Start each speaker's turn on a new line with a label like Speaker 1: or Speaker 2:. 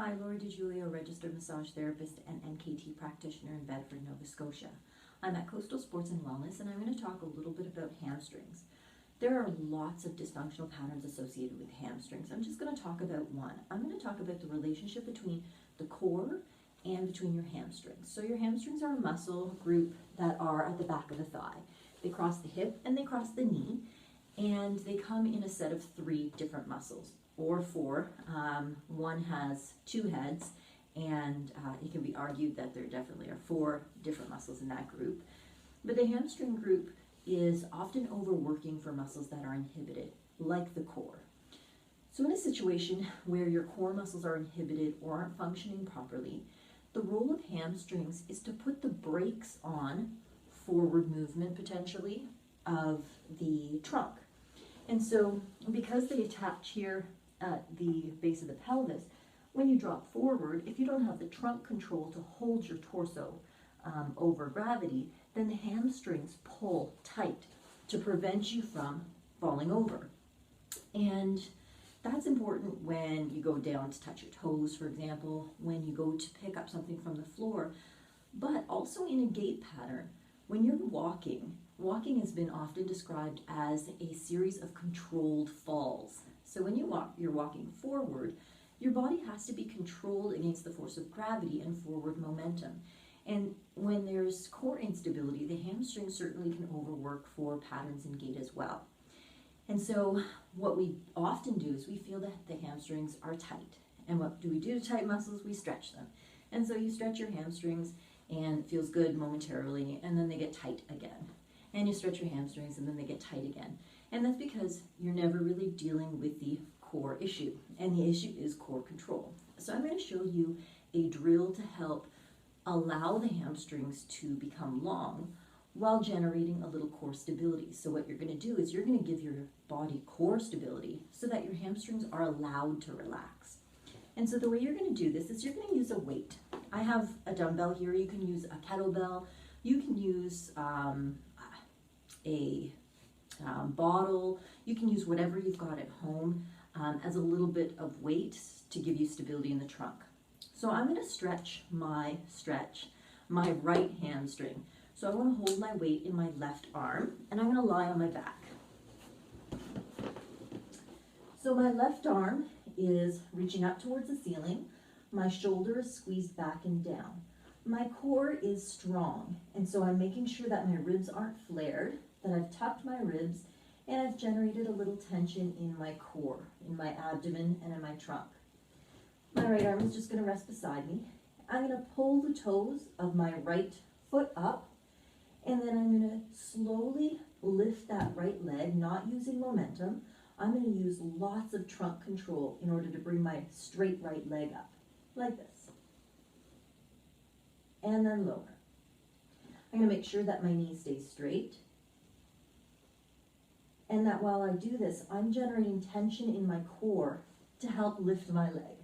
Speaker 1: Hi, Laura DiGiulio, registered massage therapist and NKT practitioner in Bedford, Nova Scotia. I'm at Coastal Sports and Wellness, and I'm going to talk a little bit about hamstrings. There are lots of dysfunctional patterns associated with hamstrings. I'm just going to talk about one. I'm going to talk about the relationship between the core and between your hamstrings. So your hamstrings are a muscle group that are at the back of the thigh. They cross the hip and they cross the knee, and they come in a set of 3 different muscles, or 4. One has 2 heads, and it can be argued that there definitely are 4 different muscles in that group. But the hamstring group is often overworking for muscles that are inhibited, like the core. So in a situation where your core muscles are inhibited or aren't functioning properly, the role of hamstrings is to put the brakes on forward movement, potentially, of the trunk. And so because they attach here at the base of the pelvis, when you drop forward, if you don't have the trunk control to hold your torso over gravity, then the hamstrings pull tight to prevent you from falling over. And that's important when you go down to touch your toes, for example, when you go to pick up something from the floor, but also in a gait pattern. When you're walking, walking has been often described as a series of controlled falls. So when you walk, you're walking forward, your body has to be controlled against the force of gravity and forward momentum. And when there's core instability, the hamstrings certainly can overwork for patterns in gait as well. And so what we often do is we feel that the hamstrings are tight. And what do we do to tight muscles? We stretch them. And so you stretch your hamstrings and it feels good momentarily, and then they get tight again. And you stretch your hamstrings and then they get tight again. And that's because you're never really dealing with the core issue. And the issue is core control. So I'm going to show you a drill to help allow the hamstrings to become long while generating a little core stability. So what you're going to do is you're going to give your body core stability so that your hamstrings are allowed to relax. And so the way you're going to do this is you're going to use a weight. I have a dumbbell here. You can use a kettlebell. You can use a bottle. You can use whatever you've got at home as a little bit of weight to give you stability in the trunk. So I'm going to stretch my right hamstring. So I want to hold my weight in my left arm, and I'm going to lie on my back. So my left arm is reaching up towards the ceiling. My shoulder is squeezed back and down. My core is strong, and so I'm making sure that my ribs aren't flared, that I've tucked my ribs, and I've generated a little tension in my core, in my abdomen, and in my trunk. My right arm is just going to rest beside me. I'm going to pull the toes of my right foot up, and then I'm going to slowly lift that right leg, not using momentum. I'm going to use lots of trunk control in order to bring my straight right leg up, like this. And then lower. I'm going to make sure that my knee stays straight, and that while I do this, I'm generating tension in my core to help lift my leg.